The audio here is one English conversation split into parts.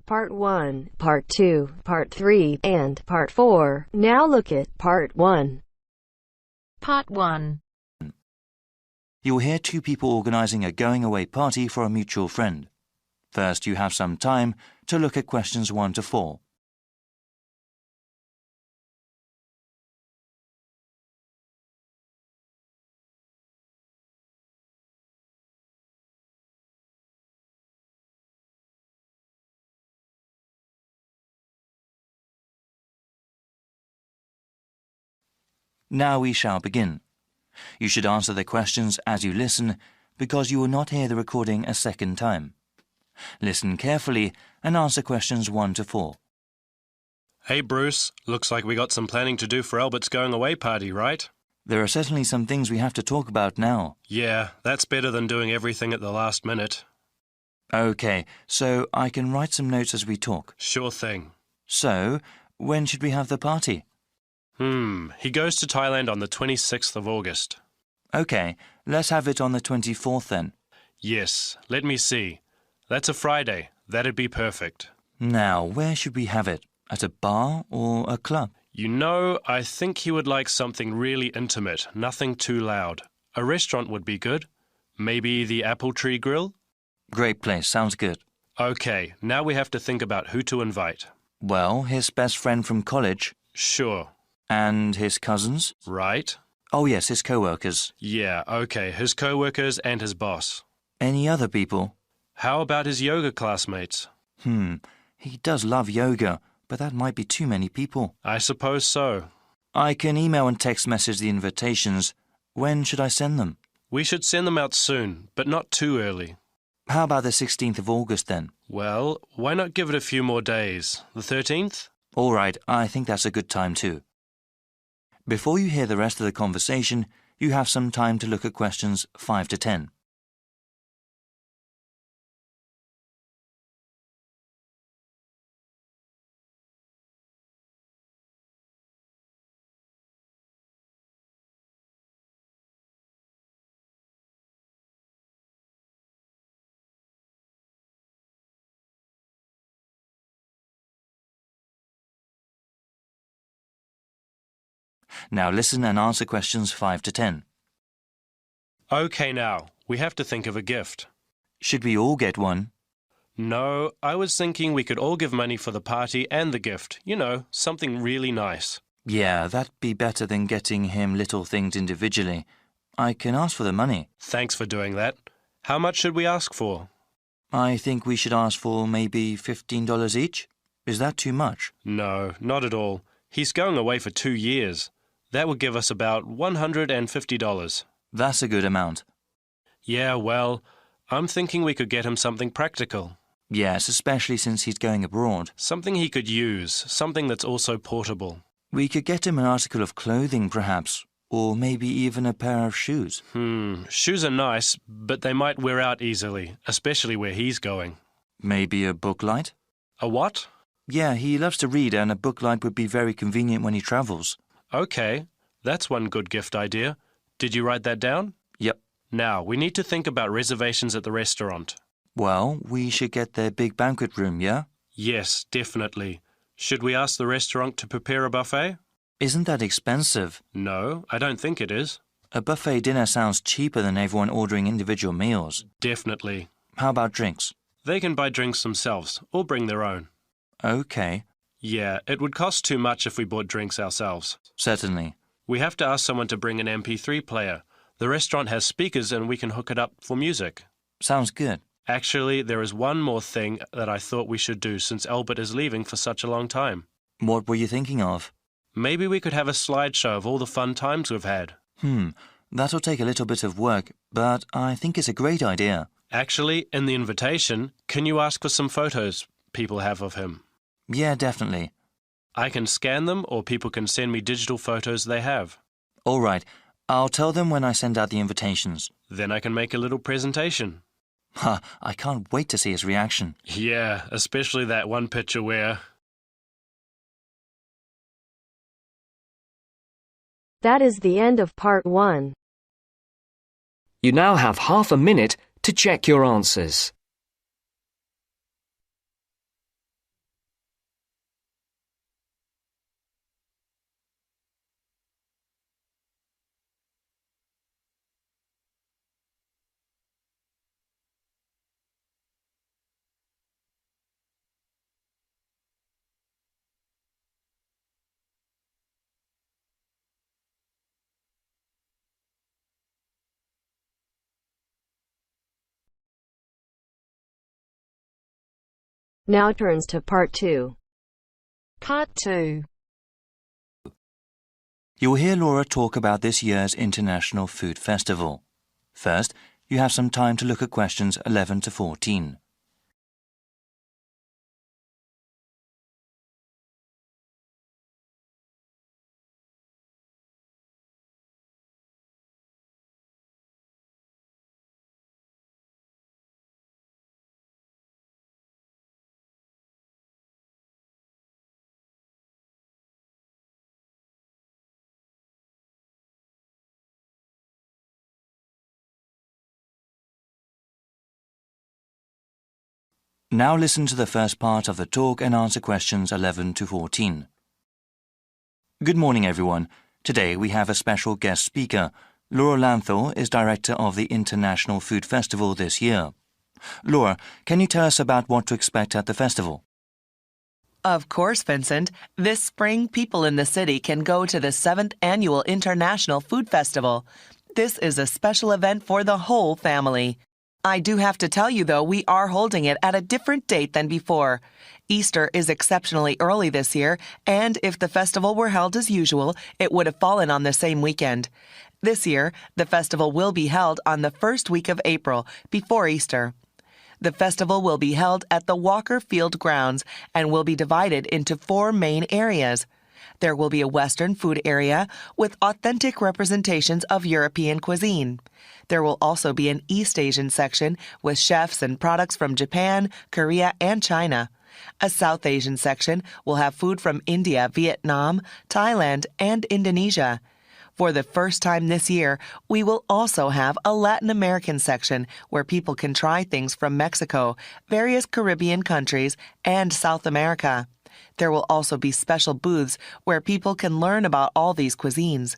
Part 1, Part 2, Part 3, and Part 4. Now look at Part 1. Part 1. You'll hear two people organising a going-away party for a mutual friend. First, you have some time to look at questions 1 to 4. Now we shall begin. You should answer the questions as you listen, because you will not hear the recording a second time. Listen carefully and answer questions 1 to 4. Hey Bruce, looks like we got some planning to do for Albert's going-away party, right? There are certainly some things we have to talk about now. Yeah, that's better than doing everything at the last minute. OK, so I can write some notes as we talk. Sure thing. So, when should we have the party? He goes to Thailand on the 26th of August. OK, let's have it on the 24th then. Yes, let me see. That's a Friday. That'd be perfect. Now, where should we have it? At a bar or a club? You know, I think he would like something really intimate, nothing too loud. A restaurant would be good. Maybe the Apple Tree Grill? Great place, sounds good. OK, now we have to think about who to invite. Well, his best friend from college. Sure. And his cousins? Right. Oh yes, his co-workers. Yeah, OK, his co-workers and his boss. Any other people? How about his yoga classmates? He does love yoga, but that might be too many people. I suppose so. I can email and text message the invitations. When should I send them? We should send them out soon, but not too early. How about the 16th of August then? Well, why not give it a few more days? The 13th? All right, I think that's a good time too. Before you hear the rest of the conversation, you have some time to look at questions 5 to 10. Now listen and answer questions 5 to 10. OK now, we have to think of a gift. Should we all get one? No, I was thinking we could all give money for the party and the gift. You know, something really nice. Yeah, that'd be better than getting him little things individually. I can ask for the money. Thanks for doing that. How much should we ask for? I think we should ask for maybe $15 each. Is that too much? No, not at all. He's going away for 2 years. That would give us about $150. That's a good amount. Yeah, well, I'm thinking we could get him something practical. Yes, especially since he's going abroad. Something he could use, something that's also portable. We could get him an article of clothing, perhaps, or maybe even a pair of shoes. Shoes are nice, but they might wear out easily, especially where he's going. Maybe a book light? A what? Yeah, he loves to read, and a book light would be very convenient when he travels. OK, that's one good gift idea. Did you write that down? Yep. Now, we need to think about reservations at the restaurant. Well, we should get their big banquet room, yeah? Yes, definitely. Should we ask the restaurant to prepare a buffet? Isn't that expensive? No, I don't think it is. A buffet dinner sounds cheaper than everyone ordering individual meals. Definitely. How about drinks? They can buy drinks themselves, or bring their own. OK. Yeah, it would cost too much if we bought drinks ourselves. Certainly. We have to ask someone to bring an MP3 player. The restaurant has speakers and we can hook it up for music. Sounds good. Actually, there is one more thing that I thought we should do since Albert is leaving for such a long time. What were you thinking of? Maybe we could have a slideshow of all the fun times we've had. That'll take a little bit of work, but I think it's a great idea. Actually, in the invitation, can you ask for some photos people have of him? Yeah, definitely. I can scan them or people can send me digital photos they have. All right. I'll tell them when I send out the invitations. Then I can make a little presentation. I can't wait to see his reaction. Yeah, especially that one picture where... That is the end of Part 1. You now have half a minute to check your answers. Now turns to Part 2. Part 2. You will hear Laura talk about this year's International Food Festival. First, you have some time to look at questions 11 to 14. Now listen to the first part of the talk and answer questions 11 to 14. Good morning, everyone. Today we have a special guest speaker. Laura Lanthor is director of the International Food Festival this year. Laura, can you tell us about what to expect at the festival? Of course, Vincent. This spring, people in the city can go to the 7th Annual International Food Festival. This is a special event for the whole family. I do have to tell you, though, we are holding it at a different date than before. Easter is exceptionally early this year, and if the festival were held as usual, it would have fallen on the same weekend. This year, the festival will be held on the first week of April, before Easter. The festival will be held at the Walker Field grounds and will be divided into 4 main areas. There will be a Western food area with authentic representations of European cuisine. There will also be an East Asian section with chefs and products from Japan, Korea, and China. A South Asian section will have food from India, Vietnam, Thailand, and Indonesia. For the first time this year, we will also have a Latin American section where people can try things from Mexico, various Caribbean countries, and South America. There will also be special booths where people can learn about all these cuisines.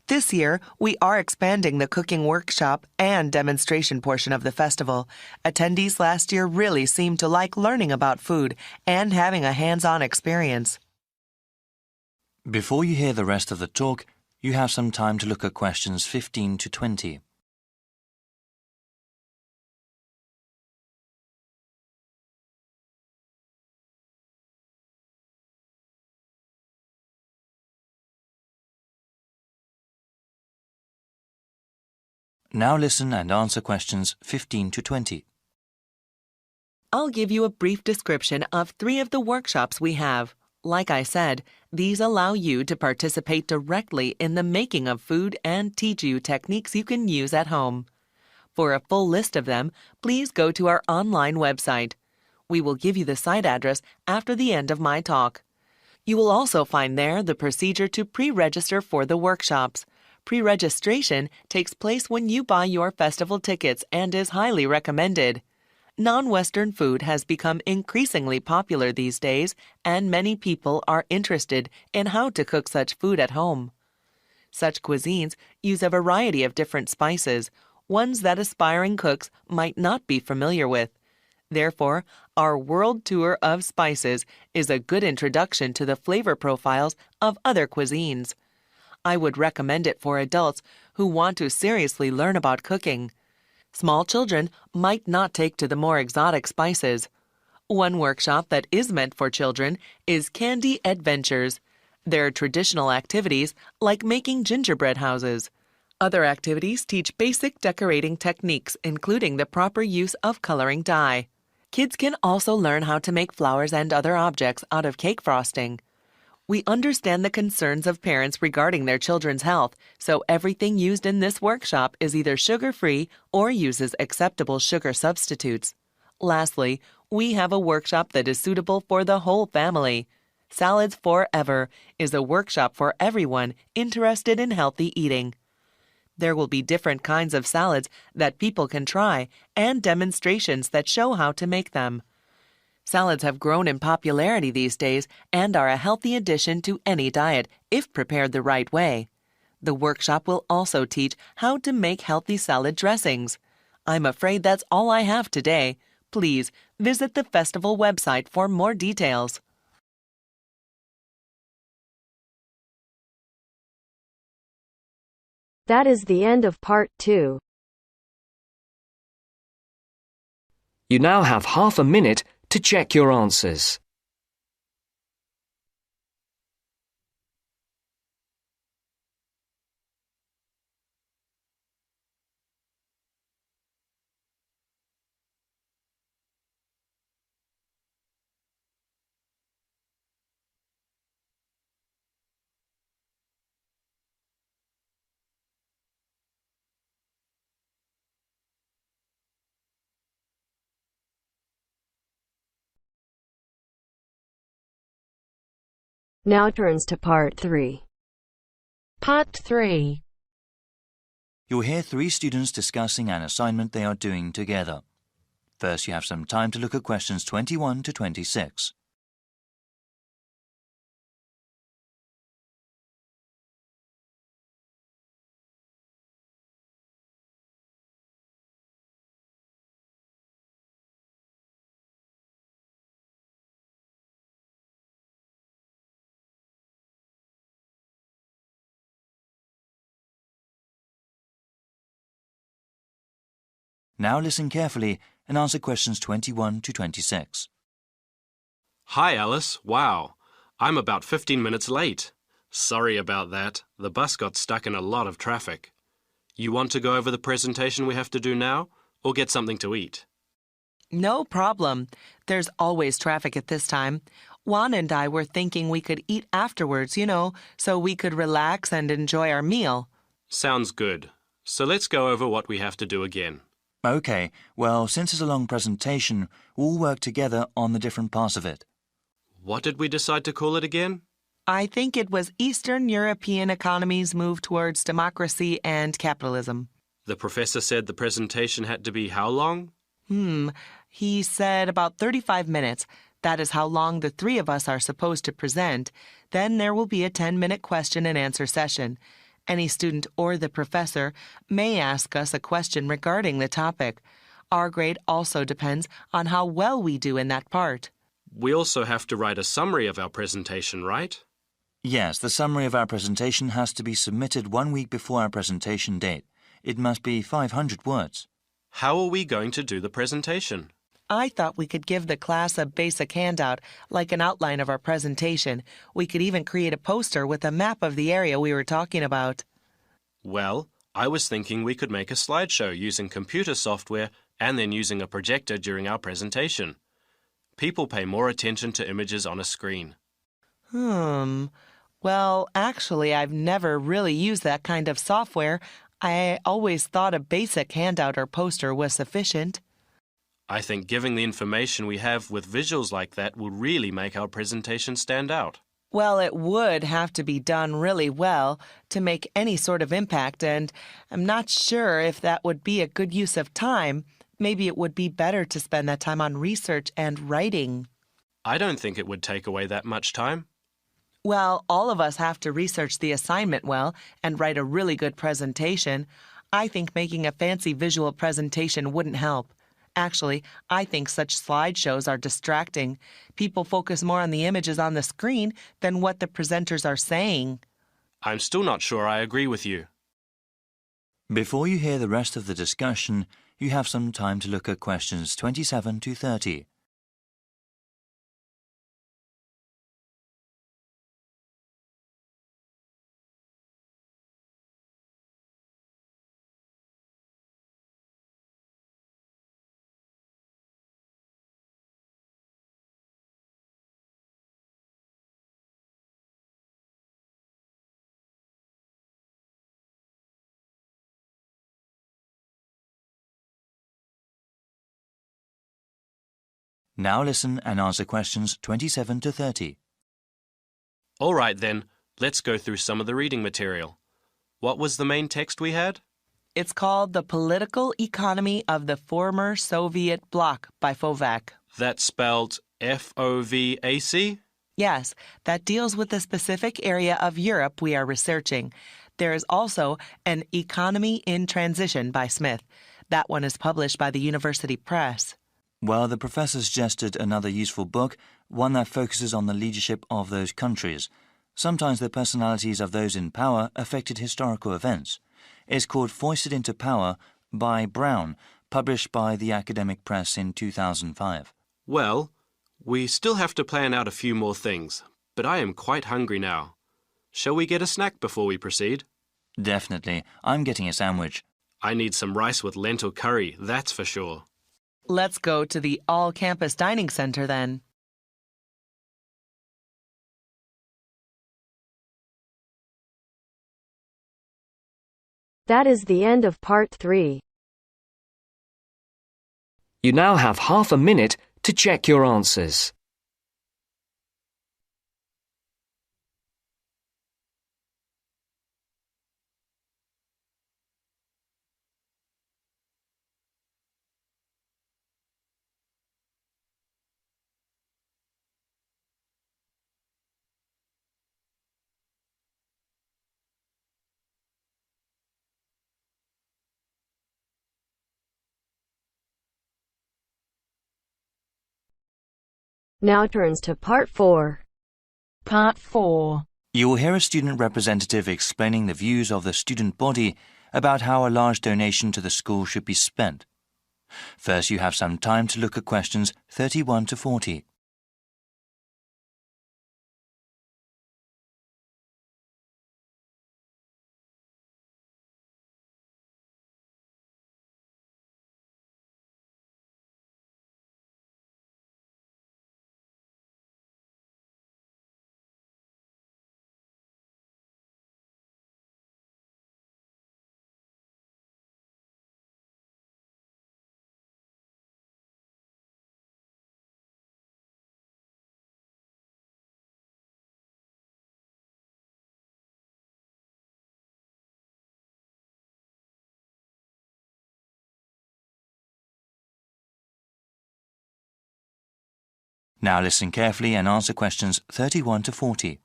This year, we are expanding the cooking workshop and demonstration portion of the festival. Attendees last year really seemed to like learning about food and having a hands-on experience. Before you hear the rest of the talk, you have some time to look at questions 15 to 20. Now listen and answer questions 15 to 20. I'll give you a brief description of 3 of the workshops we have. Like I said, these allow you to participate directly in the making of food and teach you techniques you can use at home. For a full list of them, please go to our online website. We will give you the site address after the end of my talk. You will also find there the procedure to pre-register for the workshops. Pre-registration takes place when you buy your festival tickets and is highly recommended. Non-Western food has become increasingly popular these days, and many people are interested in how to cook such food at home. Such cuisines use a variety of different spices, ones that aspiring cooks might not be familiar with. Therefore, our world tour of spices is a good introduction to the flavor profiles of other cuisines. I would recommend it for adults who want to seriously learn about cooking. Small children might not take to the more exotic spices. One workshop that is meant for children is Candy Adventures. There are traditional activities like making gingerbread houses. Other activities teach basic decorating techniques, including the proper use of coloring dye. Kids can also learn how to make flowers and other objects out of cake frosting. We understand the concerns of parents regarding their children's health, so everything used in this workshop is either sugar-free or uses acceptable sugar substitutes. Lastly, we have a workshop that is suitable for the whole family. Salads Forever is a workshop for everyone interested in healthy eating. There will be different kinds of salads that people can try and demonstrations that show how to make them. Salads have grown in popularity these days and are a healthy addition to any diet if prepared the right way. The workshop will also teach how to make healthy salad dressings. I'm afraid that's all I have today. Please visit the festival website for more details. That is the end of Part 2. You now have half a minute to check your answers. Now turns to Part 3. Part 3. You'll hear three students discussing an assignment they are doing together. First, you have some time to look at questions 21 to 26. Now listen carefully and answer questions 21 to 26. Hi, Alice. Wow. I'm about 15 minutes late. Sorry about that. The bus got stuck in a lot of traffic. You want to go over the presentation we have to do now, or get something to eat? No problem. There's always traffic at this time. Juan and I were thinking we could eat afterwards, so we could relax and enjoy our meal. Sounds good. So let's go over what we have to do again. OK, well, since it's a long presentation, we'll work together on the different parts of it. What did we decide to call it again? I think it was Eastern European economies move towards democracy and capitalism. The professor said the presentation had to be how long? He said about 35 minutes. That is how long the three of us are supposed to present. Then there will be a 10-minute question and answer session. Any student or the professor may ask us a question regarding the topic. Our grade also depends on how well we do in that part. We also have to write a summary of our presentation, right? Yes, the summary of our presentation has to be submitted 1 week before our presentation date. It must be 500 words. How are we going to do the presentation? I thought we could give the class a basic handout, like an outline of our presentation. We could even create a poster with a map of the area we were talking about. Well, I was thinking we could make a slideshow using computer software and then using a projector during our presentation. People pay more attention to images on a screen. Well, actually, I've never really used that kind of software. I always thought a basic handout or poster was sufficient. I think giving the information we have with visuals like that will really make our presentation stand out. Well, it would have to be done really well to make any sort of impact, and I'm not sure if that would be a good use of time. Maybe it would be better to spend that time on research and writing. I don't think it would take away that much time. Well, all of us have to research the assignment well and write a really good presentation. I think making a fancy visual presentation wouldn't help. Actually, I think such slideshows are distracting. People focus more on the images on the screen than what the presenters are saying. I'm still not sure I agree with you. Before you hear the rest of the discussion, you have some time to look at questions 27 to 30. Now listen and answer questions 27 to 30. All right then, let's go through some of the reading material. What was the main text we had? It's called The Political Economy of the Former Soviet Bloc by Fovac. That's spelled F-O-V-A-C? Yes, that deals with the specific area of Europe we are researching. There is also An Economy in Transition by Smith. That one is published by the University Press. Well, the professor suggested another useful book, one that focuses on the leadership of those countries. Sometimes the personalities of those in power affected historical events. It's called Foisted into Power by Brown, published by the Academic Press in 2005. Well, We still have to plan out a few more things, but I am quite hungry now. Shall we get a snack before we proceed? Definitely. I'm getting a sandwich. I need some rice with lentil curry, that's for sure. Let's go to the all-campus dining center then. That is the end of part 3. You now have half a minute to check your answers. Now turns to part 4. Part 4. You will hear a student representative explaining the views of the student body about how a large donation to the school should be spent. First, you have some time to look at questions 31 to 40. Now listen carefully and answer questions 31 to 40.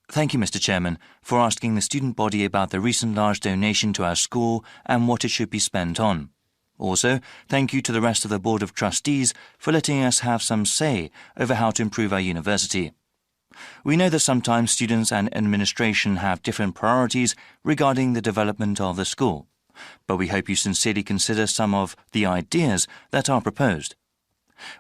Thank you, Mr. Chairman, for asking the student body about the recent large donation to our school and what it should be spent on. Also, thank you to the rest of the Board of Trustees for letting us have some say over how to improve our university. We know that sometimes students and administration have different priorities regarding the development of the school, but we hope you sincerely consider some of the ideas that are proposed.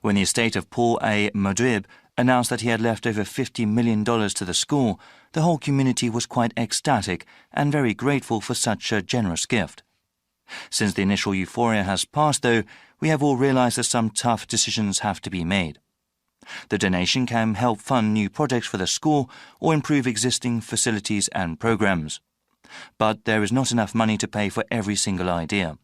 When the estate of Paul A. Modrib announced that he had left over $50 million to the school, the whole community was quite ecstatic and very grateful for such a generous gift. Since the initial euphoria has passed, though, we have all realized that some tough decisions have to be made. The donation can help fund new projects for the school or improve existing facilities and programs. But there is not enough money to pay for every single idea.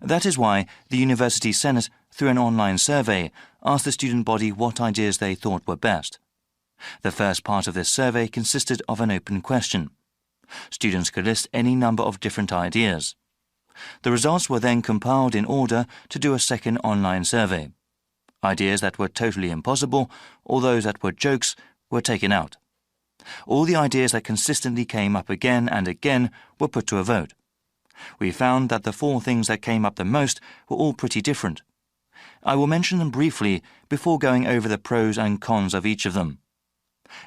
That is why the University Senate, through an online survey, asked the student body what ideas they thought were best. The first part of this survey consisted of an open question. Students could list any number of different ideas. The results were then compiled in order to do a second online survey. Ideas that were totally impossible, or those that were jokes, were taken out. All the ideas that consistently came up again and again were put to a vote. We found that the 4 things that came up the most were all pretty different. I will mention them briefly before going over the pros and cons of each of them.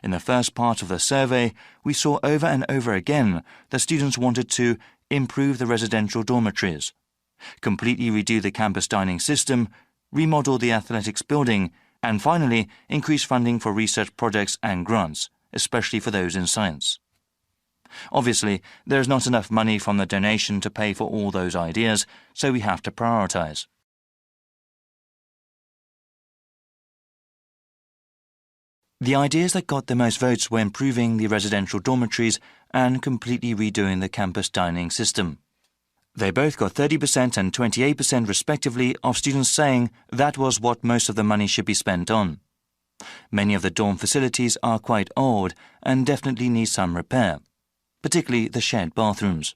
In the first part of the survey, we saw over and over again that students wanted to improve the residential dormitories, completely redo the campus dining system, remodel the athletics building, and finally increase funding for research projects and grants, especially for those in science. Obviously, there is not enough money from the donation to pay for all those ideas, so we have to prioritize. The ideas that got the most votes were improving the residential dormitories and completely redoing the campus dining system. They both got 30% and 28% respectively of students saying that was what most of the money should be spent on. Many of the dorm facilities are quite old and definitely need some repair, particularly the shared bathrooms.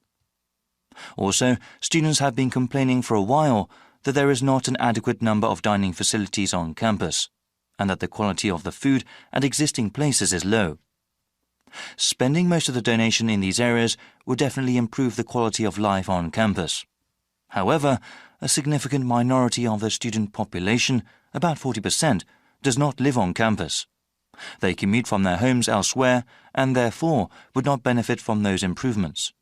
Also, students have been complaining for a while that there is not an adequate number of dining facilities on campus, and that the quality of the food at existing places is low. Spending most of the donation in these areas would definitely improve the quality of life on campus. However, a significant minority of the student population, about 40%, does not live on campus. They commute from their homes elsewhere and therefore would not benefit from those improvements.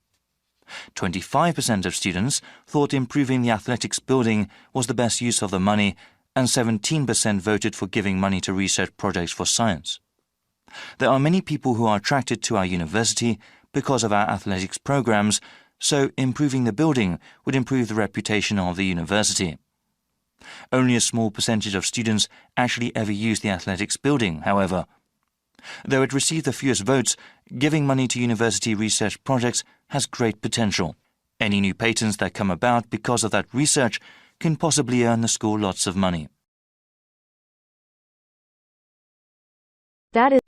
25% of students thought improving the athletics building was the best use of the money and 17% voted for giving money to research projects for science. There are many people who are attracted to our university because of our athletics programs, so improving the building would improve the reputation of the university. Only a small percentage of students actually ever use the athletics building, however. Though it received the fewest votes, giving money to university research projects has great potential. Any new patents that come about because of that research can possibly earn the school lots of money. That is